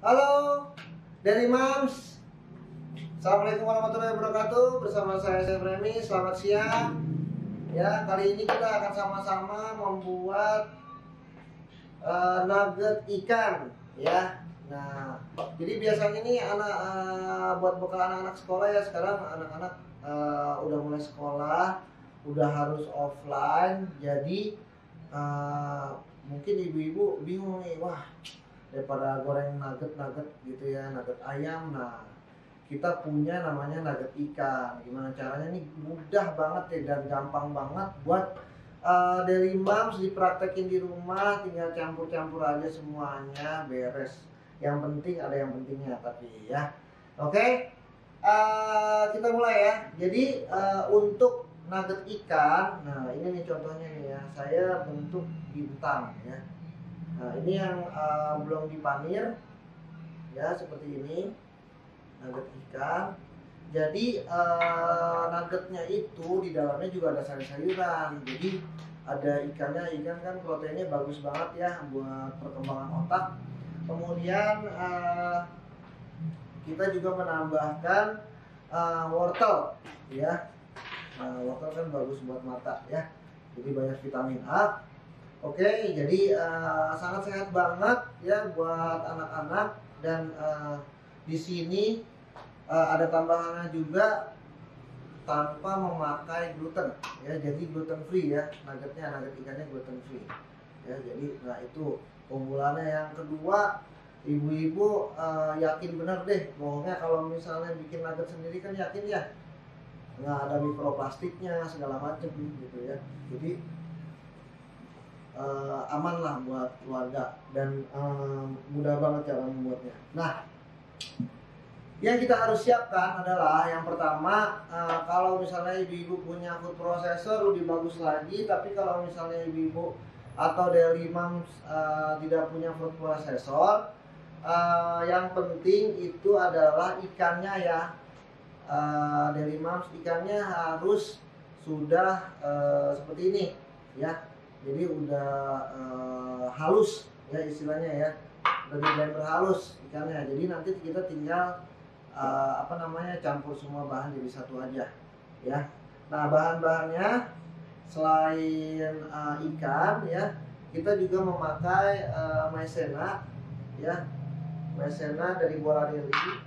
Halo dari Mams. Assalamualaikum warahmatullahi wabarakatuh. Bersama saya Remi. Selamat siang. Ya, kali ini kita akan sama-sama membuat nugget ikan ya. Nah, jadi biasanya nih buat bekal anak-anak sekolah ya. Sekarang anak-anak udah mulai sekolah, udah harus offline. Jadi mungkin ibu-ibu bingung nih, wah daripada goreng nugget gitu ya, nugget ayam. Nah, kita punya namanya nugget ikan. Gimana caranya nih? Mudah banget ya dan gampang banget buat dari Mams dipraktekin di rumah. Tinggal campur-campur aja semuanya, beres. Yang penting ada yang pentingnya tapi ya. Oke, kita mulai ya. Jadi untuk nugget ikan, nah ini nih contohnya nih ya. Saya bentuk bintang ya. Nah, ini yang belum dipanir ya, seperti ini nugget ikan. Jadi nuggetnya itu di dalamnya juga ada sayur-sayuran. Jadi ada ikannya, ikan kan proteinnya bagus banget ya buat perkembangan otak. Kemudian kita juga menambahkan wortel ya. Wortel kan bagus buat mata ya. Jadi banyak vitamin A. Oke, jadi sangat sehat banget ya buat anak-anak. Dan di sini ada tambahannya juga tanpa memakai gluten ya, jadi gluten free ya. Nugget ikannya gluten free ya. Jadi nah itu keunggulannya. Yang kedua, ibu-ibu yakin bener deh, bohongnya kalau misalnya bikin nugget sendiri kan yakin ya nggak ada mikroplastiknya segala macam gitu ya. Jadi aman lah buat keluarga dan mudah banget cara membuatnya. Nah, yang kita harus siapkan adalah yang pertama, kalau misalnya ibu-ibu punya food processor lebih bagus lagi. Tapi kalau misalnya ibu-ibu atau dari Mams tidak punya food processor, yang penting itu adalah ikannya ya. Dari Mams ikannya harus sudah seperti ini ya. Jadi udah halus ya istilahnya ya, udah di blender halus ikannya. Jadi nanti kita tinggal campur semua bahan jadi satu aja ya. Nah, bahan-bahannya selain ikan ya, kita juga memakai maizena ya, maizena dari Bola Deli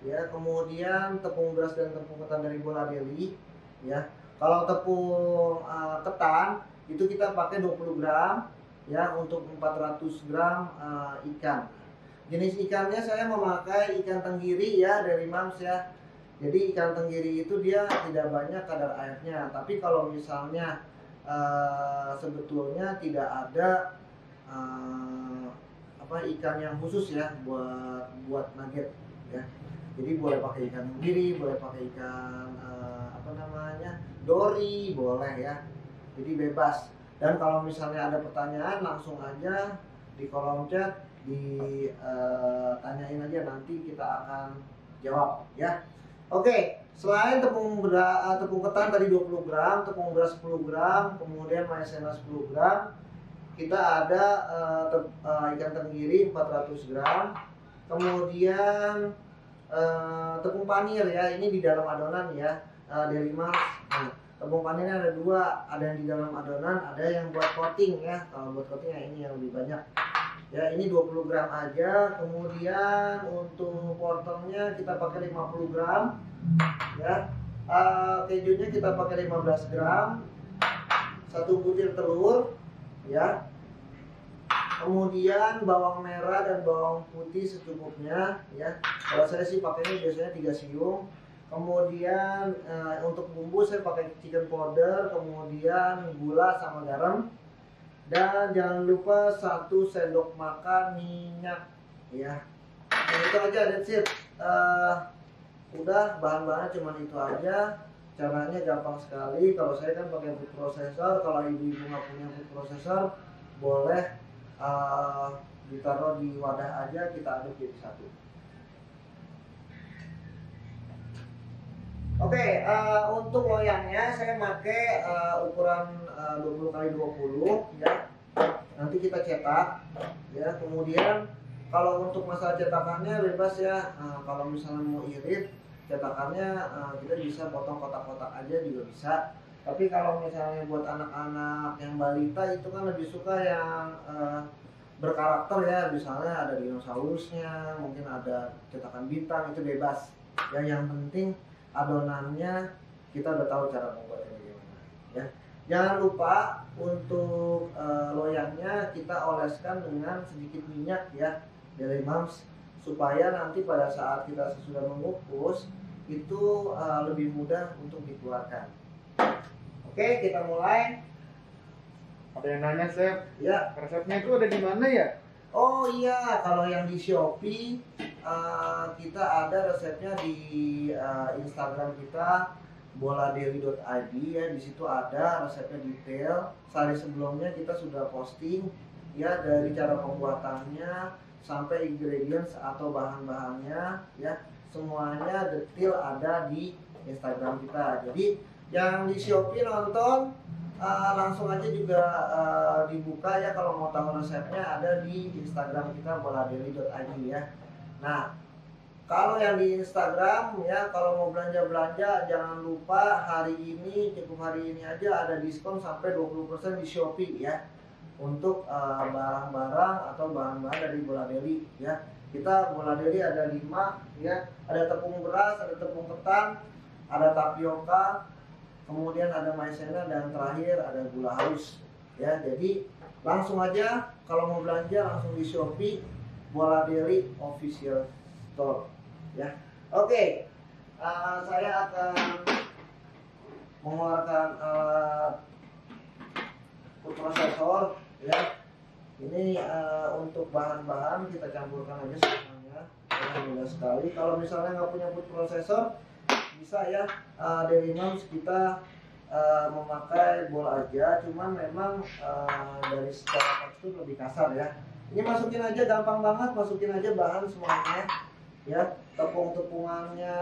ya. Kemudian tepung beras dan tepung ketan dari Bola Deli ya. Kalau tepung ketan itu kita pakai 20 gram ya untuk 400 gram ikan. Jenis ikannya saya memakai ikan tenggiri ya dari Mams ya. Jadi ikan tenggiri itu dia tidak banyak kadar airnya. Tapi kalau misalnya sebetulnya tidak ada ikan yang khusus ya buat nugget ya. Jadi boleh pakai ikan tenggiri, boleh pakai ikan dori, boleh ya. Jadi bebas. Dan kalau misalnya ada pertanyaan langsung aja di kolom chat, ditanyain aja, nanti kita akan jawab ya. Oke, selain tepung ketan tadi 20 gram, tepung beras 10 gram, kemudian maizena 10 gram, kita ada ikan tenggiri 400 gram, kemudian tepung panir ya, ini di dalam adonan ya, dari Mams. Nah, tepung panirnya ada dua, ada yang di dalam adonan, ada yang buat coating ya. Kalau buat coating ya ini yang lebih banyak ya. Ini 20 gram aja. Kemudian untuk wortelnya kita pakai 50 gram ya. Kejunya kita pakai 15 gram, 1 butir telur ya. Kemudian bawang merah dan bawang putih secukupnya ya. Kalau saya sih pakainya biasanya 3 siung. Kemudian untuk bumbu saya pakai chicken powder, kemudian gula sama garam, dan jangan lupa 1 sendok makan minyak ya. Nah, itu aja, that's it. Udah, bahan-bahannya cuma itu aja. Caranya gampang sekali. Kalau saya kan pakai food processor. Kalau ibu-ibu nggak punya food processor, boleh ditaruh di wadah aja, kita aduk jadi satu. Oke, untuk loyangnya saya pakai ukuran 20 x 20 ya. Nanti kita cetak ya. Kemudian Kalau untuk masalah cetakannya bebas ya. Kalau misalnya mau irit cetakannya, kita bisa potong kotak-kotak aja juga bisa. Tapi kalau misalnya buat anak-anak yang balita itu kan lebih suka yang berkarakter ya, misalnya ada dinosaurusnya, mungkin ada cetakan bintang, itu bebas. Yang penting adonannya kita udah tahu cara membuatnya bagaimana ya. Jangan lupa untuk loyangnya kita oleskan dengan sedikit minyak ya dari Mams, supaya nanti pada saat kita sesudah mengukus itu lebih mudah untuk dikeluarkan. Oke, kita mulai. Ada yang nanya, Chef, Ya, resepnya itu ada di mana ya? oh iya, kalau yang di Shopee kita ada resepnya di Instagram kita boladeli.id ya. Di situ ada resepnya detail. Sehari sebelumnya kita sudah posting ya, dari cara pembuatannya sampai ingredients atau bahan-bahannya ya. Semuanya detail ada di Instagram kita. Jadi yang di Shopee nonton langsung aja juga dibuka ya, kalau mau tahu resepnya ada di Instagram kita boladeli.id ya. Nah, kalau yang di Instagram ya, kalau mau belanja-belanja jangan lupa hari ini, cukup hari ini aja ada diskon sampai 20% di Shopee ya, untuk barang-barang atau bahan-bahan dari Boladeli ya. Kita Boladeli ada 5 ya, ada tepung beras, ada tepung ketan, ada tapioka, kemudian ada maizena, dan terakhir ada gula halus ya. Jadi langsung aja kalau mau belanja langsung di Shopee Boladeli Official Store ya. Oke, saya akan mengeluarkan food processor ya. Ini untuk bahan-bahan kita campurkan aja semuanya ya, mudah sekali. Kalau misalnya nggak punya food processor bisa ya, dari Mams kita memakai bowl aja, cuman memang dari secara tekstur lebih kasar ya. Ini masukin aja, gampang banget, masukin aja bahan semuanya ya, tepung-tepungannya,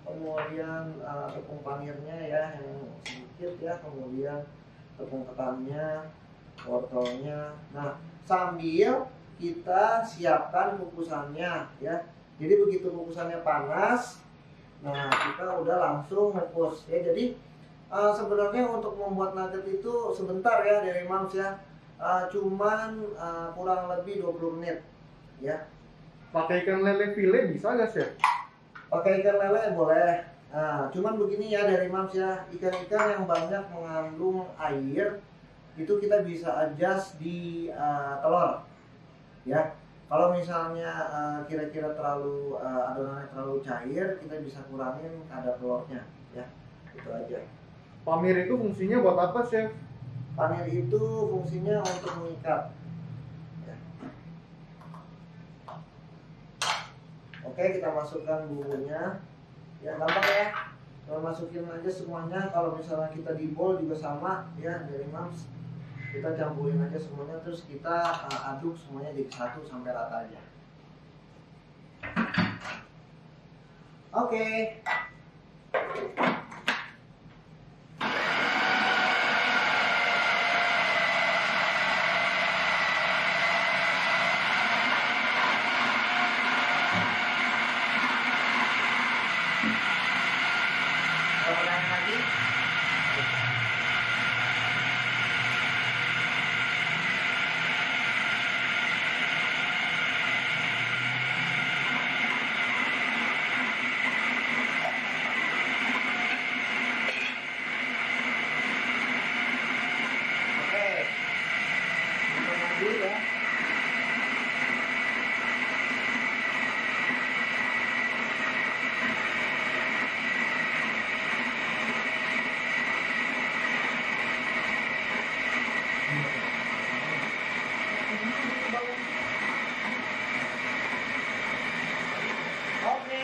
kemudian tepung panirnya ya yang sedikit ya, kemudian tepung ketannya, wortelnya. Nah, sambil kita siapkan kukusannya ya. Jadi begitu kukusannya panas, nah kita udah langsung ngukus ya. Jadi sebenarnya untuk membuat nugget itu sebentar ya dari Mams ya, cuman kurang lebih 20 menit ya. Pakai ikan lele file bisa nggak, Chef? Pakai ikan lele boleh. Nah, cuman begini ya dari Mams ya, ikan-ikan yang banyak mengandung air itu kita bisa adjust di telur ya. Kalau misalnya kira-kira terlalu adonannya terlalu cair, kita bisa kurangin kadar telurnya ya. Itu aja. Pamir itu fungsinya buat apa, Chef? Panir itu fungsinya untuk mengikat ya. Oke, kita masukkan bumbunya ya, gampang ya, kita masukin aja semuanya. Kalau misalnya kita di bowl juga sama ya dari Mams, kita campurin aja semuanya, terus kita aduk semuanya jadi satu sampai rata aja. Oke. Pertanyaan lagi? Oke, kita tunggu ya. Oke.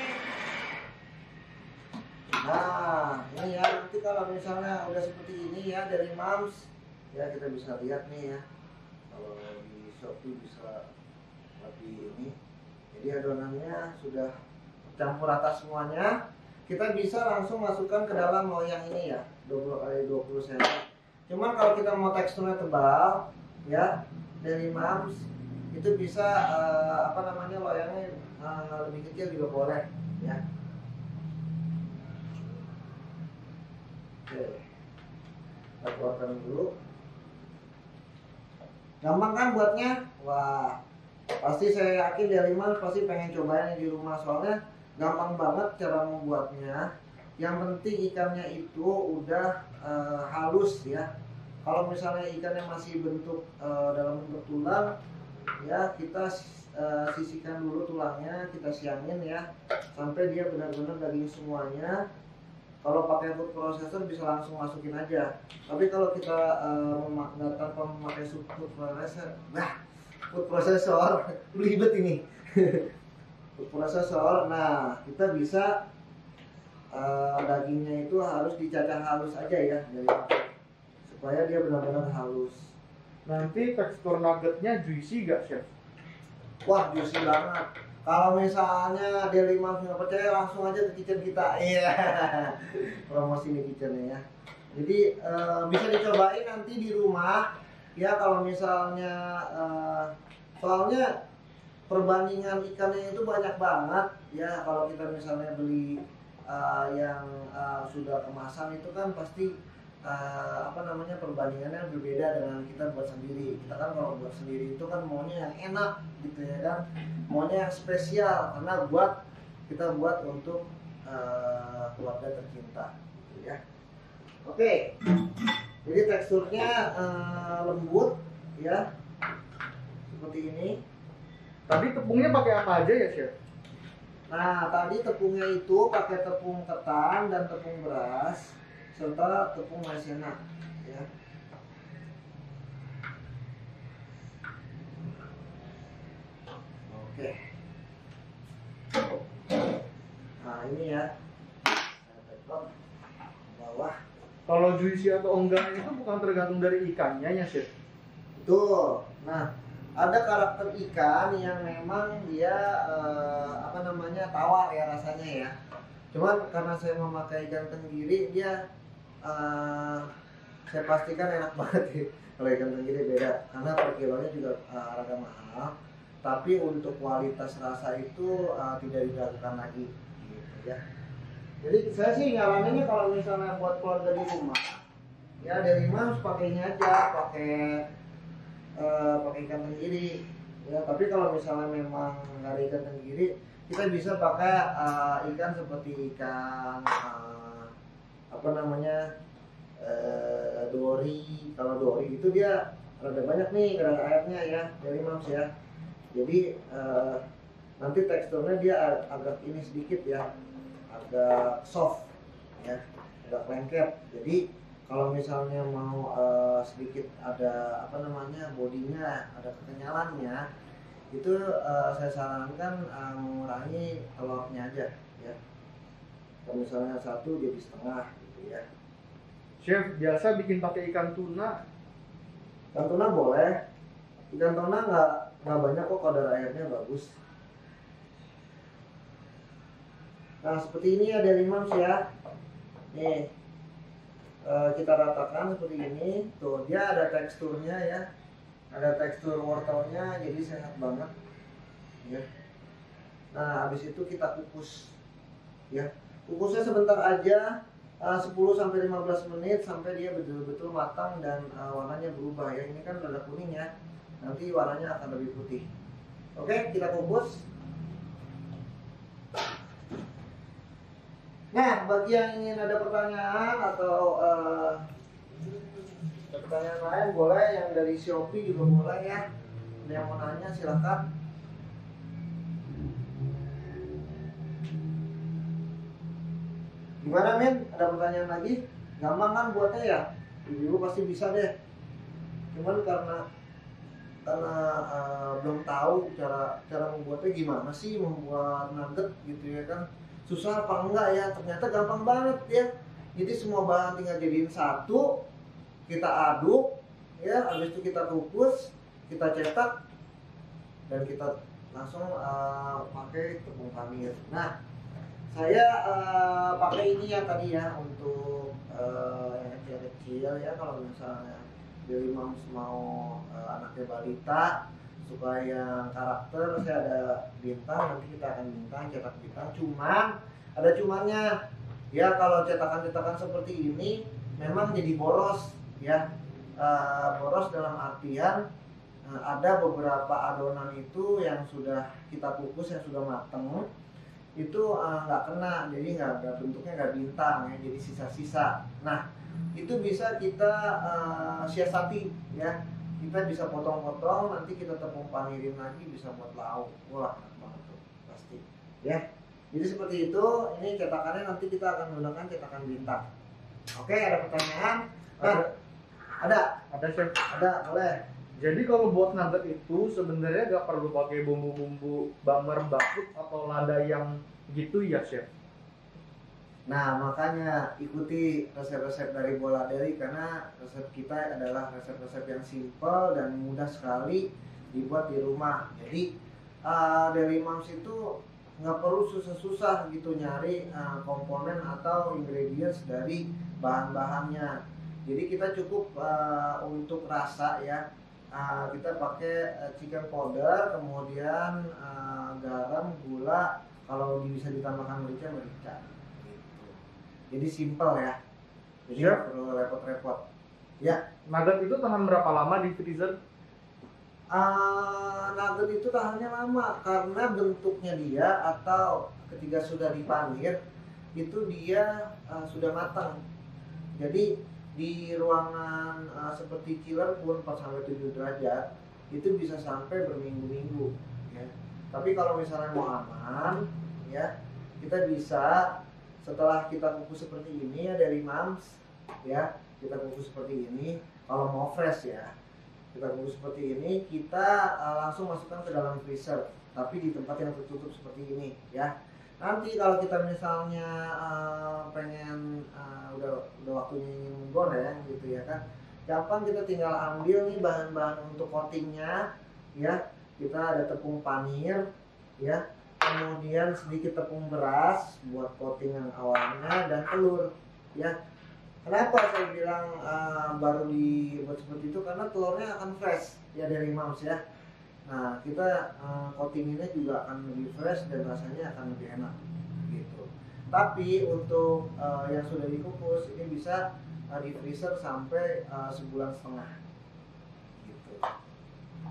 Nah, ini ya, nanti kalau misalnya udah seperti ini ya dari Mams, ya kita bisa lihat nih ya. Kalau di Shopee bisa lebih ini. Jadi adonannya sudah campur rata semuanya. Kita bisa langsung masukkan ke dalam loyang ini ya, 20 kali 20 cm. Cuman kalau kita mau teksturnya tebal ya, dari Mams itu bisa apa namanya, loyangnya lebih kecil juga boleh ya. Oke, kita keluarkan dulu. Gampang kan buatnya? Wah, pasti saya yakin dari Mas pasti pengen cobain di rumah, soalnya gampang banget cara membuatnya. Yang penting ikannya itu udah halus ya. Kalau misalnya ikannya masih bentuk dalam bentuk tulang, ya kita sisihkan dulu tulangnya, kita siangin ya sampai dia benar-benar daging semuanya. Kalau pakai food processor bisa langsung masukin aja. Tapi kalau kita tanpa memakai food processor ribet ini. Food processor, nah kita bisa dagingnya itu harus dicacah halus aja ya dari supaya dia benar-benar halus. Nanti tekstur nuggetnya juicy gak, Chef? Wah, juicy banget. Kalau misalnya Daily Moms nggak percaya, langsung aja ke kitchen kita. Iya, promosi di kitchennya ya. Jadi bisa dicobain nanti di rumah. Ya kalau misalnya soalnya perbandingan ikannya itu banyak banget. Ya kalau kita misalnya beli yang sudah kemasan itu kan pasti apa namanya, perbandingannya berbeda dengan kita buat sendiri. Kita kan kalau buat sendiri itu kan maunya yang enak gitu ya kan, maunya yang spesial karena kita buat untuk keluarga tercinta gitu ya. Oke, jadi teksturnya lembut ya seperti ini. Tadi tepungnya pakai apa aja ya, Chef? Nah, tadi tepungnya itu pakai tepung ketan dan tepung beras serta tepung maizena ya. Oke. Nah, ini ya. Saya tekan ke bawah. Kalau juicy atau enggaknya itu bukan tergantung dari ikannya ya, Chef? Betul. Nah, ada karakter ikan yang memang dia apa namanya, tawar ya rasanya ya. Cuman karena saya memakai ikan tenggiri, dia saya pastikan enak banget ya. Kalau ikan tenggiri beda karena per kilonya juga agak mahal, tapi untuk kualitas rasa itu tidak diragukan lagi gitu ya. Jadi saya sih nyaraninnya kalau misalnya buat keluarga di rumah ya, dari Mas pakainya aja pakai ikan tenggiri ya. Tapi kalau misalnya memang nggak ada ikan tenggiri, kita bisa pakai ikan seperti ikan apa namanya, dori. Kalau dori itu dia rada banyak nih kadar airnya ya dari Mams ya. Jadi nanti teksturnya dia agak ini sedikit ya, agak soft ya, agak lengket. Jadi kalau misalnya mau sedikit ada apa namanya, bodinya ada kekenyalannya, itu saya sarankan mengurangi telurnya aja ya. Kalau misalnya satu jadi setengah gitu ya. Chef, biasa bikin pakai ikan tuna. Ikan tuna boleh. Ikan tuna nggak banyak kok, kadar airnya bagus. Nah seperti ini ya dari Mams ya. Nih kita ratakan seperti ini. Tuh dia ada teksturnya ya, ada tekstur wortelnya, jadi sehat banget ya. Nah habis itu kita kukus ya. Kukusnya sebentar aja, 10-15 menit sampai dia betul-betul matang dan warnanya berubah ya. Ini kan udah kuning ya, nanti warnanya akan lebih putih. Oke, kita kukus. Nah, bagi yang ingin ada pertanyaan atau pertanyaan lain boleh, yang dari Shopee juga boleh ya. Ada yang mau nanya silakan. Gimana men? Ada pertanyaan lagi? Gampang kan buatnya ya? Ibu pasti bisa deh. Cuman karena belum tahu cara membuatnya gimana sih, membuat nugget gitu ya kan. Susah apa enggak ya? Ternyata gampang banget ya. Jadi semua bahan tinggal jadiin satu, kita aduk ya, habis itu kita kukus, kita cetak dan kita langsung pakai tepung kamir. Nah, saya pakai ini ya tadi ya untuk yang kecil-kecil ya. Kalau misalnya Daily Moms mau anaknya balita supaya yang karakter saya ada bintang, nanti kita akan bintang, cetak bintang. Cuman ada cumannya ya, kalau cetakan-cetakan seperti ini memang jadi boros ya. Boros dalam artian ada beberapa adonan itu yang sudah kita kukus, yang sudah mateng itu nggak kena, jadi nggak bentuknya nggak bintang ya, jadi sisa-sisa. Nah itu bisa kita siasati ya, kita bisa potong-potong, nanti kita tepung panirin lagi, bisa buat lauk. Wah enak banget tuh pasti ya. Jadi seperti itu. Ini cetakannya nanti kita akan menggunakan cetakan bintang. Oke, ada pertanyaan? Ada chef. ada, boleh. Jadi kalau buat nugget itu sebenarnya nggak perlu pakai bumbu-bumbu bummer bakut atau lada yang gitu ya chef? Nah makanya ikuti resep-resep dari Bola Deli, karena resep kita adalah resep-resep yang simple dan mudah sekali dibuat di rumah. Jadi Deli Moms itu nggak perlu susah-susah gitu nyari komponen atau ingredients dari bahan-bahannya. Jadi kita cukup untuk rasa ya, kita pakai chicken powder, kemudian garam, gula, kalau bisa ditambahkan merica gitu. Jadi simple ya, jadi nggak perlu repot-repot ya. Nugget itu tahan berapa lama di freezer? Nugget itu tahannya lama karena bentuknya dia, atau ketika sudah dipanir itu dia sudah matang. Jadi di ruangan seperti chiller pun 4-7 derajat itu bisa sampai berminggu-minggu ya. Tapi kalau misalnya mau aman ya, kita bisa setelah kita kukus seperti ini ya dari Moms ya, kita kukus seperti ini. Kalau mau fresh ya, kita kukus seperti ini, kita langsung masukkan ke dalam freezer, tapi di tempat yang tertutup seperti ini ya. Nanti kalau kita misalnya pengen udah waktunya ingin menggoreng gitu ya kan, gampang, kita tinggal ambil nih bahan-bahan untuk coatingnya ya. Kita ada tepung panir ya, kemudian sedikit tepung beras buat coating yang awalnya, dan telur ya. Kenapa saya bilang baru dibuat seperti itu? Karena telurnya akan fresh ya dari Moms ya. Nah kita coatinginnya juga akan lebih fresh dan rasanya akan lebih enak gitu. Tapi untuk yang sudah dikukus ini bisa di freezer sampai sebulan setengah gitu.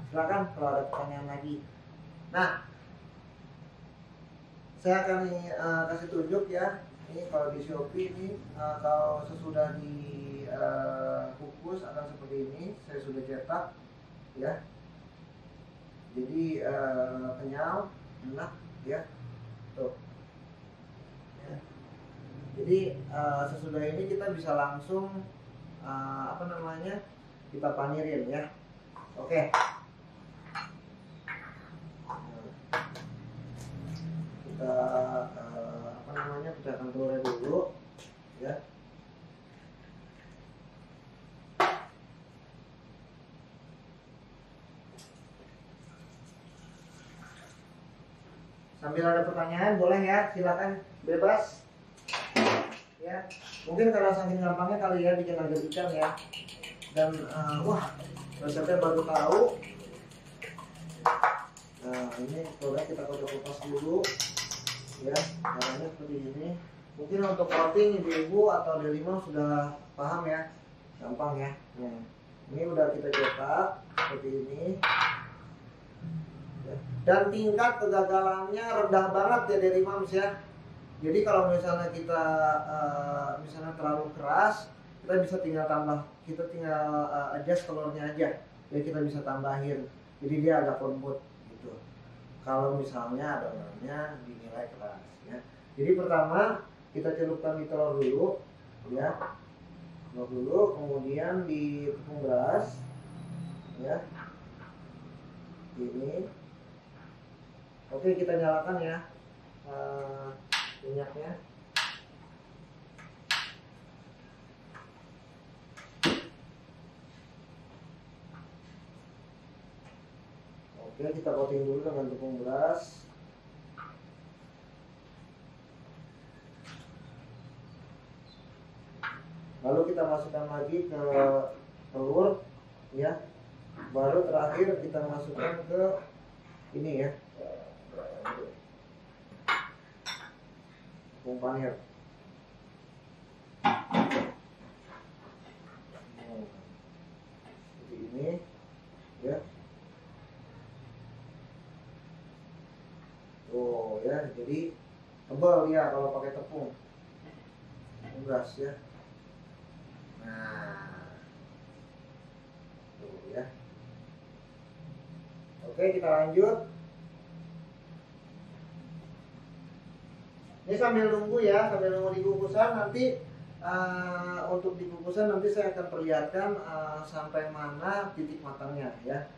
Silakan kalau ada pertanyaan lagi. Nah saya akan kasih tunjuk ya. Ini kalau di Shopee ini kalau sesudah dikukus akan seperti ini. Saya sudah cetak ya. Jadi kenyal, enak ya. Tuh. Ya. Jadi sesudah ini kita bisa langsung kita panirin ya. Oke. Kita pecahkan telurnya dulu ya. Sambil ada pertanyaan boleh ya, silakan bebas ya. Mungkin karena saking gampangnya kali ya bikin nugget ikan ya, dan wah resepnya baru tahu. Nah ini produk kita kupas dulu ya, caranya seperti ini. Mungkin untuk coating ibu-ibu atau Deli Moms sudah paham ya, gampang ya. Nah, ini udah kita cetak seperti ini. Dan tingkat kegagalannya rendah banget ya Deli Moms ya. Jadi kalau misalnya kita misalnya terlalu keras, kita bisa tinggal adjust telurnya aja. Jadi kita bisa tambahin. Jadi dia agak lembut gitu. Kalau misalnya adonannya dinilai keras ya. Jadi pertama kita celupkan di telur dulu ya. Telur dulu, kemudian di tepung beras ya. Ini. Oke, kita nyalakan ya minyaknya. Oke, kita coating dulu dengan tepung beras. Lalu kita masukkan lagi ke telur ya. Baru terakhir kita masukkan ke ini ya, tepung panir. Seperti ini ya. Tuh ya, jadi tebal ya kalau pakai tepung beras ya. Nah, tuh ya. Oke, kita lanjut. Ini sambil nunggu ya, sambil nunggu di kukusan. Nanti untuk di kukusan nanti saya akan perlihatkan sampai mana titik matangnya ya.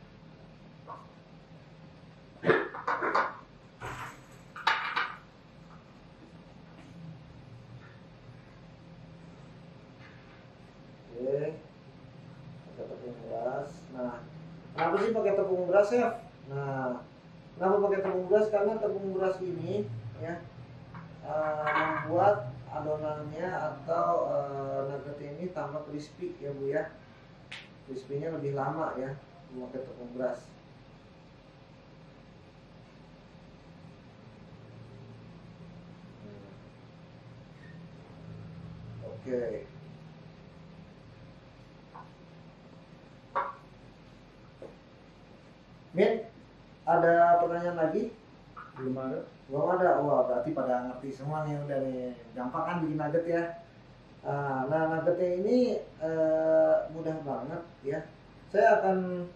Oke, pakai tepung beras. Nah, kenapa sih pakai tepung beras ya? Nah, kenapa pakai tepung beras? Karena tepung beras ini ya membuat adonannya atau nugget ini tambah crispy ya Bu ya. Crispy-nya lebih lama ya memakai tepung beras. Oke. Min, ada pertanyaan lagi? Belum ada. Belum ada. Wah, berarti pada ngerti semua nih, udah nih. Gampang kan bikin nugget ya. Nah, nuggetnya ini mudah banget ya. Saya akan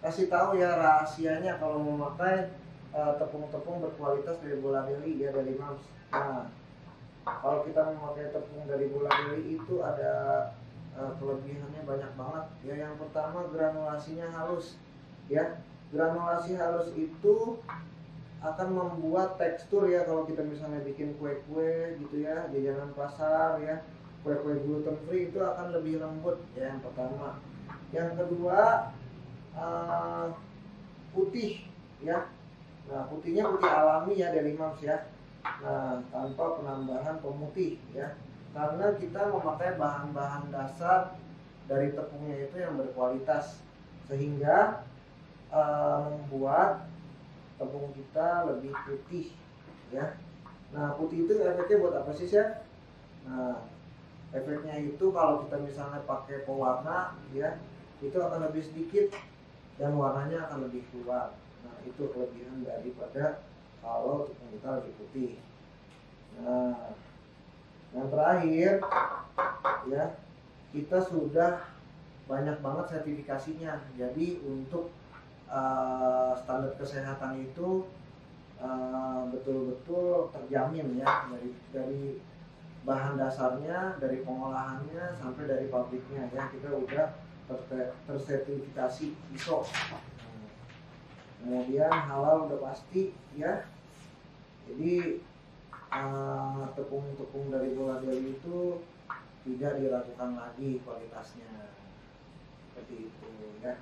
kasih tahu ya rahasianya kalau memakai tepung-tepung berkualitas dari Bola Deli ya, dari Mams. Nah, kalau kita memakai tepung dari Bola Deli itu ada kelebihannya banyak banget ya. Yang pertama, granulasinya halus ya. Granulasi halus itu akan membuat tekstur ya, kalau kita misalnya bikin kue-kue gitu ya, jajanan pasar ya, kue-kue gluten free itu akan lebih lembut ya, yang pertama. Yang kedua, putih ya. Nah, putihnya putih alami ya dari Mams ya. Nah, tanpa penambahan pemutih ya, karena kita memakai bahan-bahan dasar dari tepungnya itu yang berkualitas, sehingga membuat tepung kita lebih putih ya. Nah, putih itu efeknya buat apa sih Chef? Nah, efeknya itu kalau kita misalnya pakai pewarna ya, itu akan lebih sedikit dan warnanya akan lebih keluar. Nah, itu kelebihan daripada kalau tepung kita lebih putih. Nah, yang terakhir ya, kita sudah banyak banget sertifikasinya. Jadi untuk standar kesehatan itu betul-betul terjamin ya, dari bahan dasarnya, dari pengolahannya sampai dari pabriknya ya, kita udah tersertifikasi ISO. Kemudian halal udah pasti ya. Jadi tepung-tepung dari Bola Deli itu tidak diragukan lagi kualitasnya, seperti itu ya.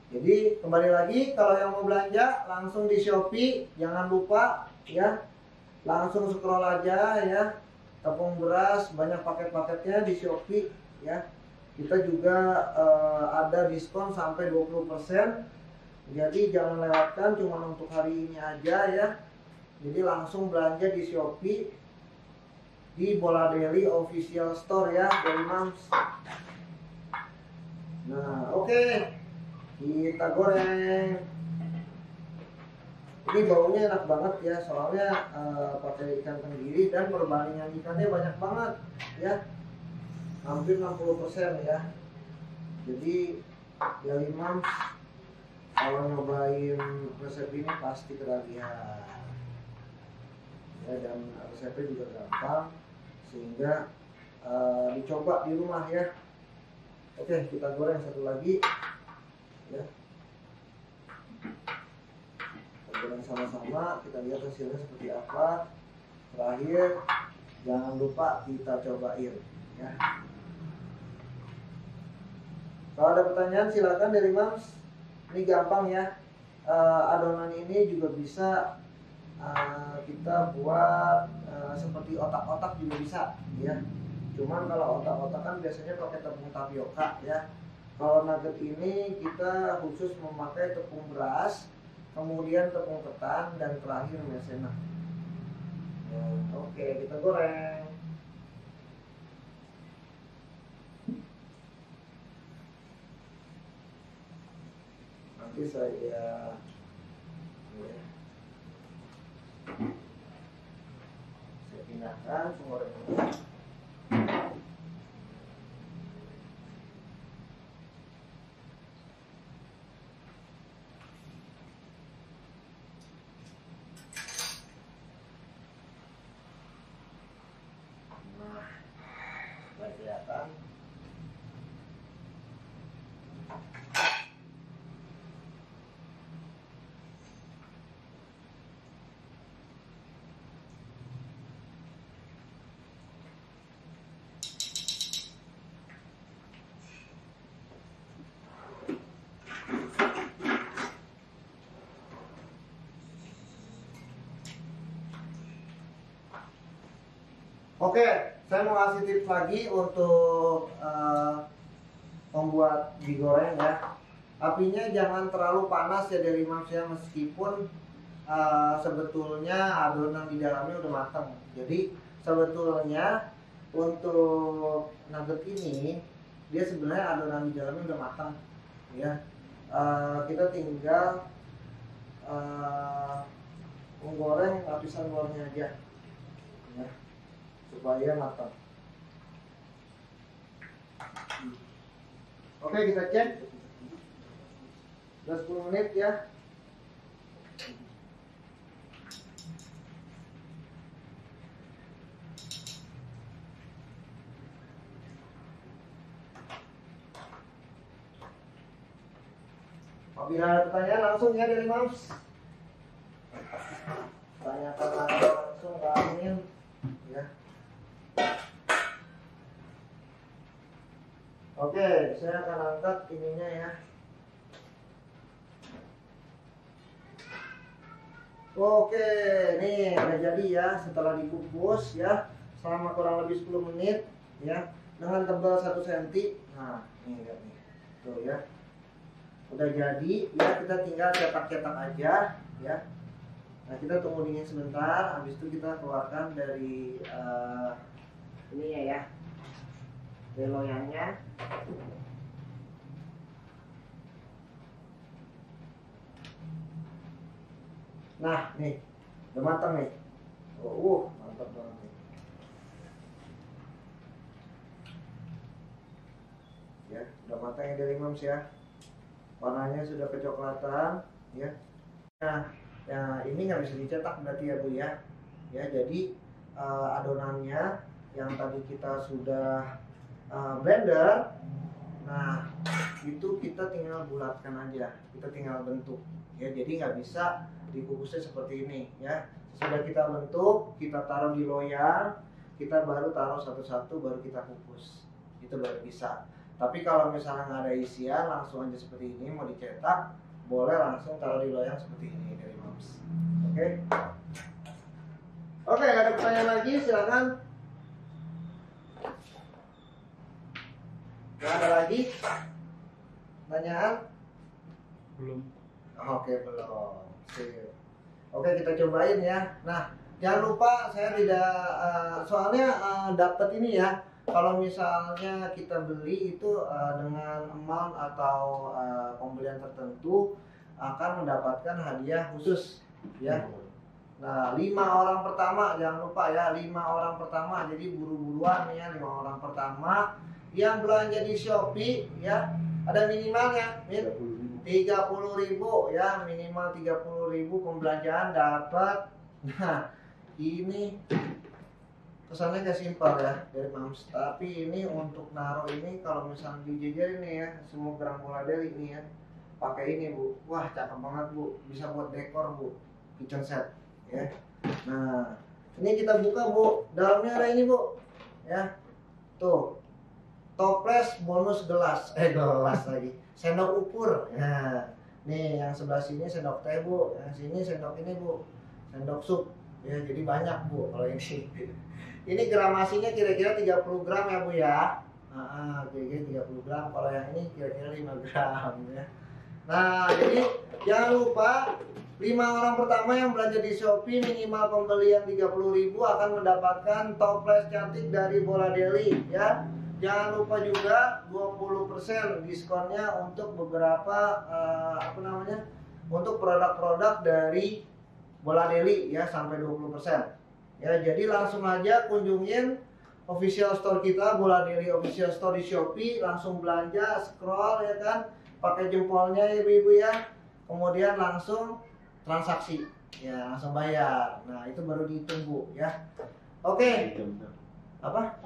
Jadi kembali lagi, kalau yang mau belanja langsung di Shopee, jangan lupa ya, langsung scroll aja ya, tepung beras banyak paket-paketnya di Shopee ya. Kita juga ada diskon sampai 20%, jadi jangan lewatkan, cuma untuk hari ini aja ya. Jadi langsung belanja di Shopee, di Bola Deli Official Store ya, dari Mams. Nah, oke. Kita goreng. Ini baunya enak banget ya, soalnya pakai ikan tenggiri dan perbandingan ikannya banyak banget ya, hampir 60% ya. Jadi dari Mams kalau nyobain resep ini pasti ketagihan ya, dan resepnya juga gampang, sehingga dicoba di rumah ya. Oke, kita goreng satu lagi ya, kita goreng sama-sama, kita lihat hasilnya seperti apa. Terakhir, jangan lupa kita cobain ya. Kalau ada pertanyaan silakan dari Mams. Ini gampang ya, adonan ini juga bisa kita buat seperti otak-otak juga bisa ya. Cuman kalau otak-otak kan biasanya pakai tepung tapioka ya. Kalau nugget ini kita khusus memakai tepung beras, kemudian tepung ketan, dan terakhir maizena. Oke, kita goreng. Nanti saya pindahkan penggorengannya. Nah, sudah kelihatan. Oke, saya mau kasih tips lagi untuk membuat digoreng ya. Apinya jangan terlalu panas ya dari maksudnya, meskipun sebetulnya adonan di dalamnya udah matang. Jadi sebetulnya untuk nugget ini dia sebenarnya adonan di dalamnya udah matang ya. Kita tinggal menggoreng lapisan luarnya aja ya, supaya matang. Oke, kita cek. Udah 10 menit ya. Apabila ada pertanyaan langsung ya dari Mams. Tanyakan langsung ke admin ya. Oke, saya akan angkat ininya ya. Oke, nih udah jadi ya setelah dikukus ya selama kurang lebih 10 menit ya, dengan tebal 1 cm. Nah, ini lihat nih. Tuh ya. Udah jadi ya, kita tinggal cetak-cetak aja ya. Nah, kita tunggu dingin sebentar, habis itu kita keluarkan dari ini ya, dari loyangnya. Nah, nih udah matang nih. Mantap banget nih. Ya, udah matang ya dari Mams ya. Warnanya sudah kecoklatan ya. Nah, ya ini nggak bisa dicetak berarti ya Bu ya. Ya, jadi adonannya yang tadi kita sudah blender, nah itu kita tinggal bulatkan aja, kita tinggal bentuk ya. Jadi nggak bisa dikukusnya seperti ini ya. Sudah kita bentuk, kita taruh di loyang, kita baru taruh satu-satu, baru kita kukus, itu baru bisa. Tapi kalau misalnya nggak ada isian, langsung aja seperti ini, mau dicetak boleh langsung taruh di loyang seperti ini dari Mams. Oke, ada pertanyaan lagi silakan. Nggak ada lagi pertanyaan? Belum. Oke, belum. Sip. Oke, kita cobain ya. Nah, jangan lupa saya tidak soalnya dapat ini ya. Kalau misalnya kita beli itu dengan amount atau pembelian tertentu akan mendapatkan hadiah khusus ya. Nah, 5 orang pertama jangan lupa ya, 5 orang pertama. Jadi buru-buruan ya, 5 orang pertama yang belanja di Shopee ya, ada minimalnya 30.000 ya, minimal 30.000 pembelanjaan dapat. Nah, ini kesannya gak simpel ya dari Mams, tapi ini untuk naruh ini kalau misalnya dijajarin nih ya, semua gerang bola deli ini ya, pakai ini Bu. Wah, cakep banget Bu, bisa buat dekor Bu, kitchen set ya. Nah, ini kita buka Bu, dalamnya ada ini Bu ya, tuh toples bonus gelas lagi, sendok ukur. Nah, nih yang sebelah sini sendok teh Bu, yang sini sendok ini Bu, sendok sup ya. Jadi banyak Bu kalau ini. Ini gramasinya kira-kira 30 gram ya Bu ya. GG 30 gram, kalau yang ini kira-kira 5 gram ya. Nah, jadi jangan lupa 5 orang pertama yang belanja di Shopee minimal pembelian 30.000 akan mendapatkan toples cantik dari Bola Daily ya. Jangan lupa juga 20% diskonnya untuk beberapa untuk produk-produk dari Bola Daily ya, sampai 20%. Ya, jadi langsung aja kunjungin official store kita, Bola Daily official store di Shopee, langsung belanja, scroll ya kan, pakai jempolnya ya ibu-ibu ya, kemudian langsung transaksi ya, langsung bayar. Nah, itu baru dihitung Bu ya. Oke. Apa?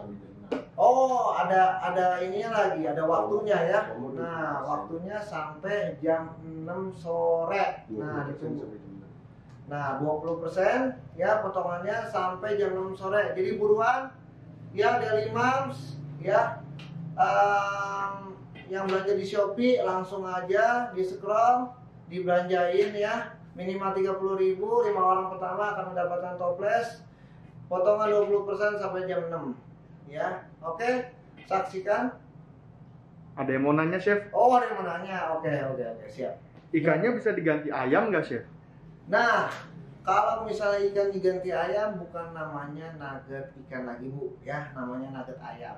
Oh, ada ininya lagi, ada waktunya ya. Nah, waktunya sampai jam 6 sore. Nah, ditunggu. Nah, 20% ya potongannya sampai jam 6 sore. Jadi buruan ya Daily Moms ya, yang belanja di Shopee langsung aja di scroll, dibelanjain ya. Minimal 30.000, 5 orang pertama akan mendapatkan toples potongan 20% sampai jam 6 ya. Oke, saksikan. Ada yang mau nanya, Chef? Oh, ada yang mau nanya. Oke, siap. Ikannya bisa diganti ayam nggak, Chef? Nah, kalau misalnya ikan diganti ayam, bukan namanya nugget ikan lagi Bu ya, namanya nugget ayam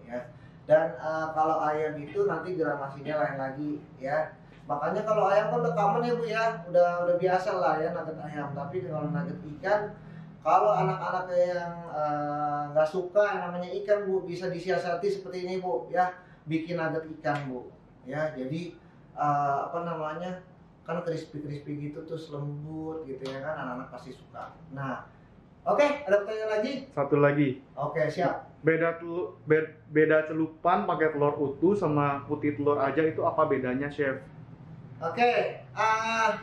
ya. Dan kalau ayam itu nanti gramasinya lain lagi ya. Makanya kalau ayam kan udah common ya Bu ya, udah biasa lah ya nugget ayam. Tapi kalau nugget ikan, kalau anak-anak yang nggak suka yang namanya ikan Bu, bisa disiasati seperti ini Bu ya, bikin nugget ikan Bu ya. Jadi kan crispy gitu terus lembut gitu ya kan, anak-anak pasti suka. Nah, oke, ada pertanyaan lagi? Satu lagi. Oke, siap. Beda celupan pakai telur utuh sama putih telur aja itu apa bedanya, Chef? Oke,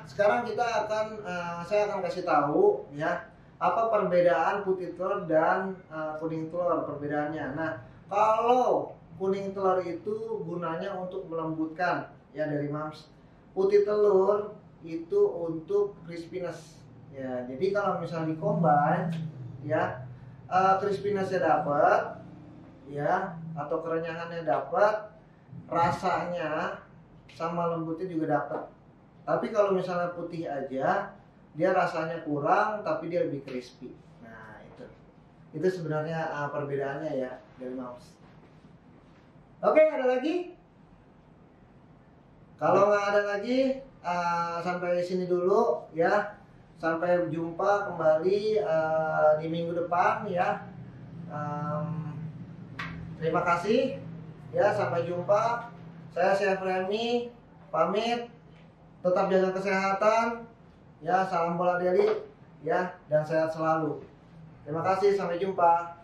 sekarang saya akan kasih tahu ya apa perbedaan putih telur dan kuning telur, perbedaannya. Nah, kalau kuning telur itu gunanya untuk melembutkan ya dari Moms. Putih telur itu untuk crispiness ya. Jadi kalau misalnya di-combine ya, crispiness-nya dapat ya, atau kerenyangannya dapat, rasanya sama lembutnya juga dapat. Tapi kalau misalnya putih aja, dia rasanya kurang tapi dia lebih crispy. Nah, itu sebenarnya perbedaannya ya dari Moms. Oke, ada lagi? Kalau nggak ada lagi, sampai sini dulu ya. Sampai jumpa kembali di minggu depan ya. Terima kasih ya, sampai jumpa. Saya Chef Remy pamit. Tetap jaga kesehatan ya. Salam Bola Daily ya, dan sehat selalu. Terima kasih, sampai jumpa.